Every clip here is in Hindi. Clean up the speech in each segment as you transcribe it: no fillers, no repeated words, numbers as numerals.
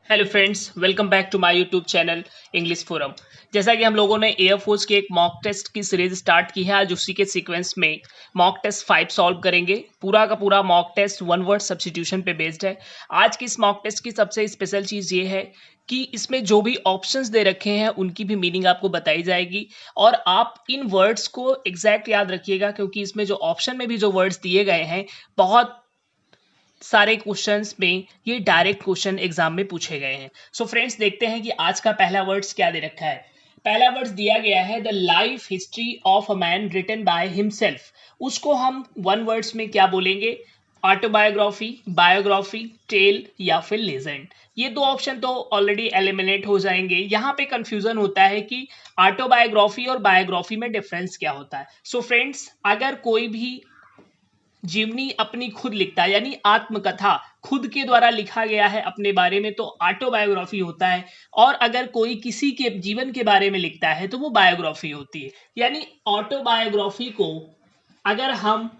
Hello friends, welcome back to my YouTube channel English forum. जैसा कि हम लोगों ने एयरफोर्स के एक मॉक टेस्ट की सीरीज स्टार्ट की है, आज उसी के सीक्वेंस में मॉक टेस्ट 5 सॉल्व करेंगे। पूरा का पूरा mock test one word substitution पे बेस्ड है। आज की इस मॉक टेस्ट की सबसे स्पेशल चीज़ ये है कि इसमें जो भी ऑप्शंस दे रखे हैं उनकी भी मीनिंग आपको बताई जाएगी और आप इन वर्ड्स को एग्जैक्ट याद रखिएगा, क्योंकि इसमें जो ऑप्शन में भी जो वर्ड्स दिए गए हैं बहुत सारे क्वेश्चंस में ये डायरेक्ट क्वेश्चन एग्जाम में पूछे गए हैं। सो फ्रेंड्स, देखते हैं कि आज का पहला वर्ड्स क्या दे रखा है। पहला वर्ड्स दिया गया है the life history of a man written by himself. उसको हम वन वर्ड्स में क्या बोलेंगे? ऑटोबायोग्राफी, बायोग्राफी, टेल या फिर लेजेंड। ये दो ऑप्शन तो ऑलरेडी एलिमिनेट हो जाएंगे। यहाँ पे कंफ्यूजन होता है कि ऑटोबायोग्राफी और बायोग्राफी में डिफरेंस क्या होता है। सो फ्रेंड्स, अगर कोई भी जीवनी अपनी खुद लिखता है, यानी आत्मकथा खुद के द्वारा लिखा गया है अपने बारे में, तो ऑटोबायोग्राफी होता है। और अगर कोई किसी के जीवन के बारे में लिखता है तो वो बायोग्राफी होती है। यानी ऑटोबायोग्राफी को अगर हम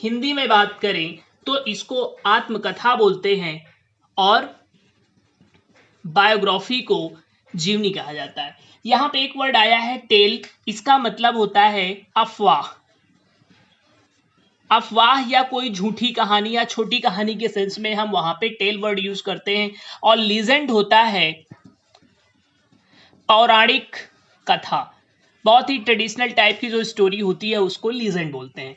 हिंदी में बात करें तो इसको आत्मकथा बोलते हैं और बायोग्राफी को जीवनी कहा जाता है। यहाँ पे एक वर्ड आया है टेल, इसका मतलब होता है अफवाह। अफवाह या कोई झूठी कहानी या छोटी कहानी के सेंस में हम वहां पे टेल वर्ड यूज करते हैं। और लीजेंड होता है पौराणिक कथा, बहुत ही ट्रेडिशनल टाइप की जो स्टोरी होती है उसको लीजेंड बोलते हैं।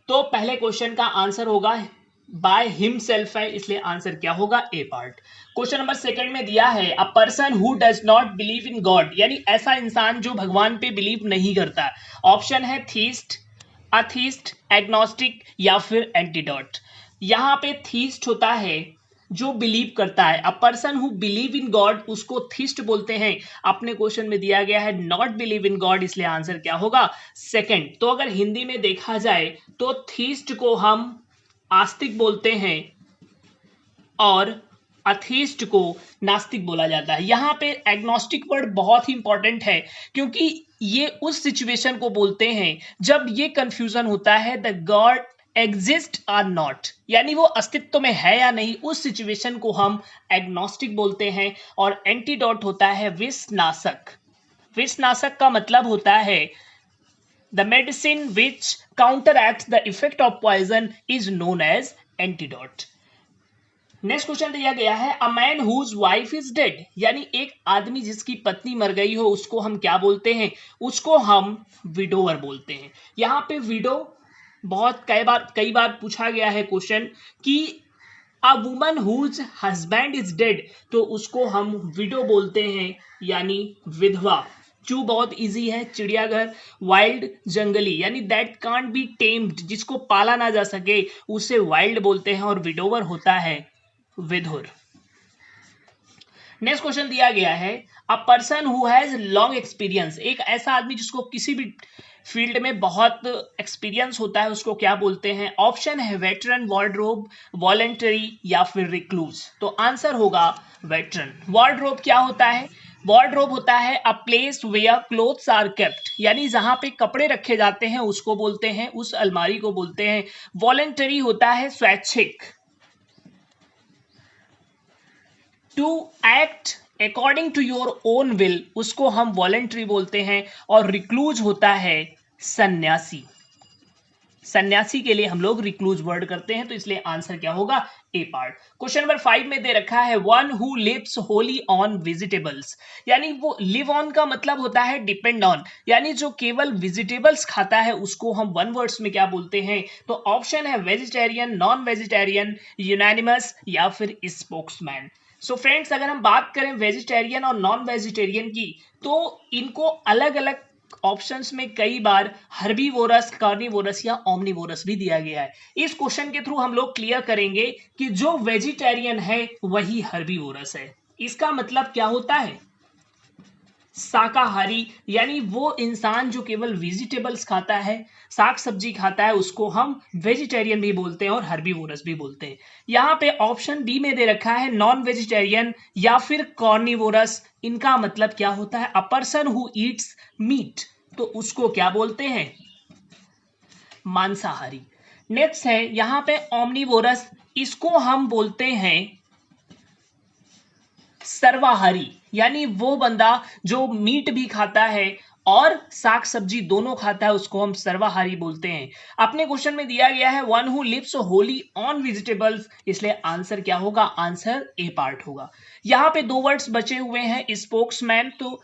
तो पहले क्वेश्चन का आंसर होगा बाय हिमसेल्फ है, इसलिए आंसर क्या होगा? ए पार्ट। क्वेश्चन नंबर सेकंड में दिया है a person who does not believe in God, यानी ऐसा इंसान जो भगवान पे बिलीव नहीं करता। ऑप्शन है थीस्ट, अथीस्ट, एग्नोस्टिक या फिर एंटीडोट। यहाँ पे थीस्ट होता है जो बिलीव करता है। A person who believe in God उसको थीस्ट बोलते हैं। अपने क्वेश्चन में दिया गया है नॉट बिलीव इन गॉड, इसलिए आंसर क्या होगा? सेकंड। तो अगर हिंदी में देखा जाए तो थीस्ट को हम आस्तिक बोलते हैं और अथीस्ट को नास्तिक बोला जाता है। यहाँ पे एग्नोस्टिक वर्ड बहुत ही इंपॉर्टेंट है, क्योंकि ये उस सिचुएशन को बोलते हैं जब ये कंफ्यूजन होता है the god exist or not, यानी वो अस्तित्व में है या नहीं, उस सिचुएशन को हम एग्नोस्टिक बोलते हैं। और एंटीडोट होता है विषनाशक। विषनाशक का मतलब होता है the medicine which counteracts the effect of poison is known as antidote. Next question दिया गया है a man whose wife is dead, यानी एक आदमी जिसकी पत्नी मर गई हो उसको हम क्या बोलते हैं? उसको हम विडोवर बोलते हैं। यहाँ पे विडो बहुत कई बार पूछा गया है क्वेश्चन कि a woman whose husband is dead, तो उसको हम विडो बोलते हैं, यानी विधवा। चू बहुत इजी है, चिड़ियाघर। वाइल्ड जंगली, यानी दैट कांट बी टेम्ड, जिसको पाला ना जा सके उसे वाइल्ड बोलते हैं। और विडोवर होता है विधुर। नेक्स्ट क्वेश्चन दिया गया है a person who has long experience, एक ऐसा आदमी जिसको किसी भी फील्ड में बहुत एक्सपीरियंस होता है उसको क्या बोलते हैं? ऑप्शन है वेटरन, वार्डरोब, वॉलेंटरी या फिर रिक्लूज। तो आंसर होगा वेटरन। वार्डरोब क्या होता है? वार्डरोब होता है a place where clothes are kept, यानी जहां पे कपड़े रखे जाते हैं उसको बोलते हैं, उस अलमारी को बोलते हैं। वॉलेंटरी होता है स्वैच्छिक, to act according to your own will, उसको हम वॉलेंट्री बोलते हैं। और रिक्लूज होता है सन्यासी। सन्यासी के लिए हम लोग रिक्लूज वर्ड करते हैं, तो इसलिए आंसर क्या होगा? ए पार्ट। क्वेश्चन नंबर 5 में दे रखा है one who lives wholly on vegetables, यानी वो लिव ऑन का मतलब होता है डिपेंड ऑन, यानी जो केवल वेजिटेबल्स खाता है उसको हम वन वर्ड्स में क्या बोलते हैं? तो ऑप्शन है वेजिटेरियन, नॉन वेजिटेरियन, यूनानिमस या फिर स्पोक्समैन। सो फ्रेंड्स, अगर हम बात करें वेजिटेरियन और नॉन वेजिटेरियन की, तो इनको अलग अलग ऑप्शंस में कई बार हर्बीवोरस, कार्निवोरस या ओमनिवोरस भी दिया गया है। इस क्वेश्चन के थ्रू हम लोग क्लियर करेंगे कि जो वेजिटेरियन है वही हर्बीवोरस है। इसका मतलब क्या होता है? शाकाहारी, यानी वो इंसान जो केवल वेजिटेबल्स खाता है, साग सब्जी खाता है, उसको हम वेजिटेरियन भी बोलते हैं और हर्बीवोरस भी बोलते हैं। यहाँ पे ऑप्शन डी में दे रखा है नॉन वेजिटेरियन या फिर कॉर्निवोरस। इनका मतलब क्या होता है? A person who eats meat, तो उसको क्या बोलते हैं? मांसाहारी। नेक्स्ट है यहाँ पे ओमनिवोरस, इसको हम बोलते हैं सर्वाहारी यानी वो बंदा जो मीट भी खाता है और साग सब्जी दोनों खाता है, उसको हम सर्वाहारी बोलते हैं। अपने क्वेश्चन में दिया गया है one who lives wholly on vegetables, इसलिए आंसर क्या होगा? आंसर ए पार्ट होगा। यहाँ पे दो वर्ड्स बचे हुए हैं, स्पोक्समैन। तो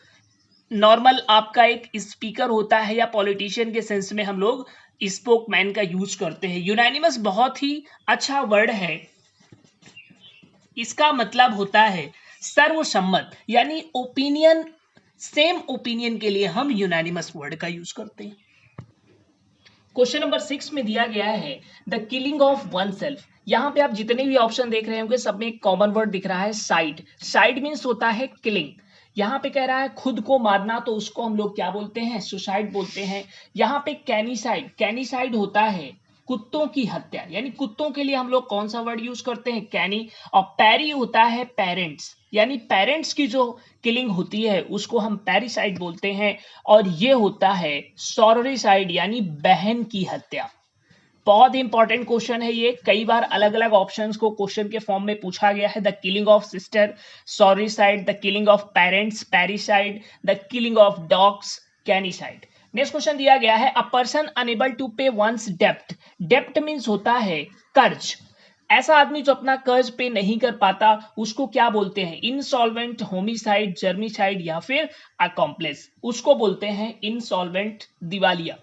नॉर्मल आपका एक स्पीकर होता है या पॉलिटिशियन के सेंस में हम लोग स्पोकमैन का यूज करते हैं। यूनानिमस बहुत ही अच्छा वर्ड है, इसका मतलब होता है सर्वसम्मत, यानी ओपिनियन, सेम ओपिनियन के लिए हम यूनानिमस वर्ड का यूज करते हैं। क्वेश्चन नंबर 6 में दिया गया है the killing of one self. यहां पे आप जितने भी ऑप्शन देख रहे होंगे सब में एक कॉमन वर्ड दिख रहा है, साइड। साइड मीन्स होता है किलिंग। यहाँ पे कह रहा है खुद को मारना, तो उसको हम लोग क्या बोलते हैं? सुसाइड बोलते हैं। यहाँ पे कैनिसाइड, कैनिसाइड होता है कुत्तों की हत्या, यानी कुत्तों के लिए हम लोग कौन सा वर्ड यूज करते हैं? कैनी। और पैरी होता है पेरेंट्स, यानी पेरेंट्स की जो किलिंग होती है उसको हम पैरिसाइड बोलते हैं। और ये होता है सॉररिसाइड, यानी बहन की हत्या। बहुत इंपॉर्टेंट क्वेश्चन है ये, कई बार अलग अलग ऑप्शंस को क्वेश्चन के फॉर्म में पूछा गया है। The killing of sister, sororicide, the killing of parents, parricide, the killing of dogs, canicide. Next question दिया गया है a person unable to pay once डेप्ट। डेप्ट मीन्स होता है कर्ज। ऐसा आदमी जो अपना कर्ज पे नहीं कर पाता उसको क्या बोलते हैं? इंसॉल्वेंट, होमिसाइड, जर्मिसाइड या फिर अकॉम्प्लिस, उसको बोलते हैं इंसॉल्वेंट, दिवालिया।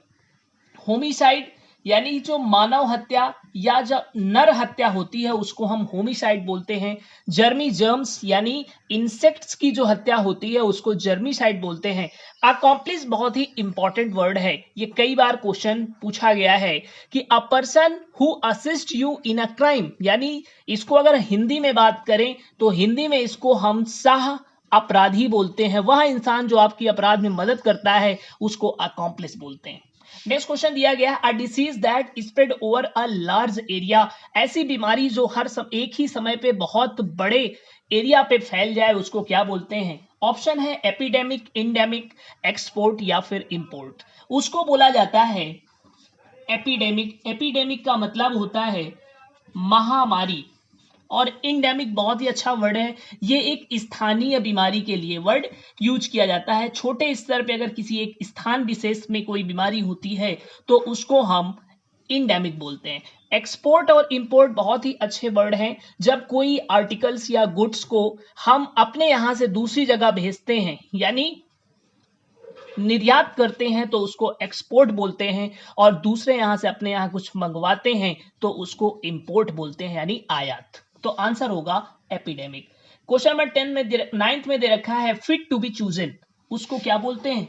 होमिसाइड यानी जो मानव हत्या या जो नर हत्या होती है उसको हम होमिसाइड बोलते हैं। जर्मी, जर्म्स यानी इंसेक्ट्स की जो हत्या होती है उसको जर्मिसाइड बोलते हैं। अकॉम्प्लिस बहुत ही इंपॉर्टेंट वर्ड है, ये कई बार क्वेश्चन पूछा गया है कि अ person who assist you in a crime, यानी इसको अगर हिंदी में बात करें तो हिंदी में इसको हम सह अपराधी बोलते हैं। वह इंसान जो आपकी अपराध में मदद करता है उसको अकॉम्प्लिस बोलते हैं। नेक्स्ट क्वेश्चन दिया गया है a disease that spread over a large area. ऐसी बीमारी जो एक ही समय पे बहुत बड़े एरिया पे फैल जाए उसको क्या बोलते हैं? ऑप्शन है एपिडेमिक, इंडेमिक, एक्सपोर्ट या फिर इंपोर्ट। उसको बोला जाता है एपिडेमिक। एपिडेमिक का मतलब होता है महामारी। और इंडेमिक बहुत ही अच्छा वर्ड है, ये एक स्थानीय बीमारी के लिए वर्ड यूज किया जाता है। छोटे स्तर पे अगर किसी एक स्थान विशेष में कोई बीमारी होती है तो उसको हम इंडेमिक बोलते हैं। एक्सपोर्ट और इंपोर्ट बहुत ही अच्छे वर्ड हैं। जब कोई आर्टिकल्स या गुड्स को हम अपने यहां से दूसरी जगह भेजते हैं यानी निर्यात करते हैं तो उसको एक्सपोर्ट बोलते हैं, और दूसरे यहां से अपने यहां कुछ मंगवाते हैं तो उसको इंपोर्ट बोलते हैं, यानी आयात। तो आंसर होगा एपिडेमिक। क्वेश्चन नंबर 10 में 9th में दे रखा है फिट टू बी चूजन, उसको क्या बोलते हैं?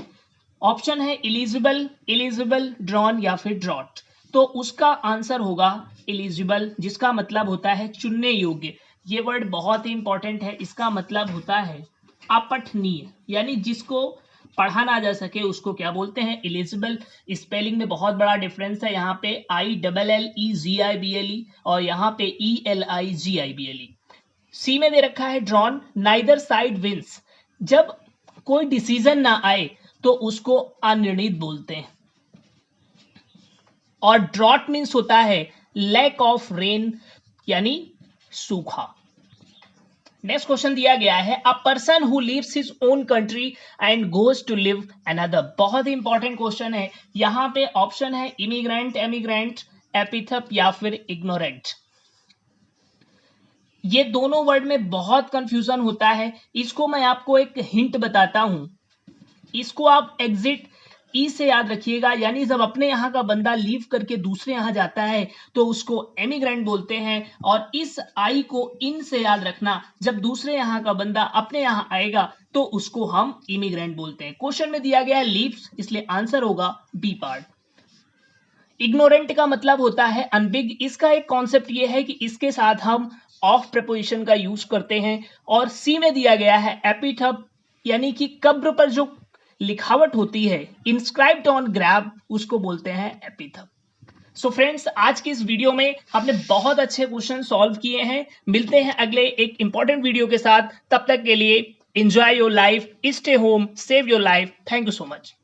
ऑप्शन है इलिजिबल, इलिजिबल, ड्रॉन या फिर ड्रॉट। तो उसका आंसर होगा इलिजिबल, जिसका मतलब होता है चुनने योग्य। ये वर्ड बहुत ही इंपॉर्टेंट है, इसका मतलब होता है अपठनीय, यानी जिसको पढ़ा ना जा सके उसको क्या बोलते हैं? इलिजिबल। स्पेलिंग में बहुत बड़ा डिफरेंस है, यहाँ पे ILLEGIBLE और यहाँ पे ELIGIBLE। सी में दे रखा है ड्रॉन, नाइदर साइड विंस। जब कोई डिसीजन ना आए तो उसको अनिर्णित बोलते हैं। और ड्रॉट मीन्स होता है लैक ऑफ रेन, यानी सूखा। नेक्स्ट क्वेश्चन दिया गया है a person who lives his own country and goes to live another. बहुत ही इंपॉर्टेंट क्वेश्चन है, यहां पे ऑप्शन है इमिग्रेंट, एमिग्रेंट, एपिथप या फिर इग्नोरेंट। ये दोनों वर्ड में बहुत कंफ्यूजन होता है, इसको मैं आपको एक हिंट बताता हूं। इसको आप एग्जिट ई से याद रखिएगा, यानी जब अपने यहाँ का बंदा लीव करके दूसरे यहाँ जाता है तो उसको एमिग्रेंट बोलते हैं। और इस आई को इन से याद रखना, जब दूसरे यहाँ का बंदा अपने यहाँ आएगा तो उसको हम इमिग्रेंट बोलते हैं। क्वेश्चन में दिया गया है लीव्स, इसलिए आंसर होगा बी पार्ट। इग्नोरेंट का मतलब होता है अनबिग। इसका एक कॉन्सेप्ट ये है कि इसके साथ हम ऑफ प्रपोजिशन का यूज करते हैं। और सी में दिया गया है एपिथप, यानी कि कब्र पर जो लिखावट होती है इंस्क्राइब्ड ऑन ग्रैब, उसको बोलते हैं एपिथप। सो फ्रेंड्स, आज की इस वीडियो में हमने बहुत अच्छे क्वेश्चन सॉल्व किए हैं। मिलते हैं अगले एक इंपॉर्टेंट वीडियो के साथ, तब तक के लिए enjoy your life, stay home, save your life. Thank you so much.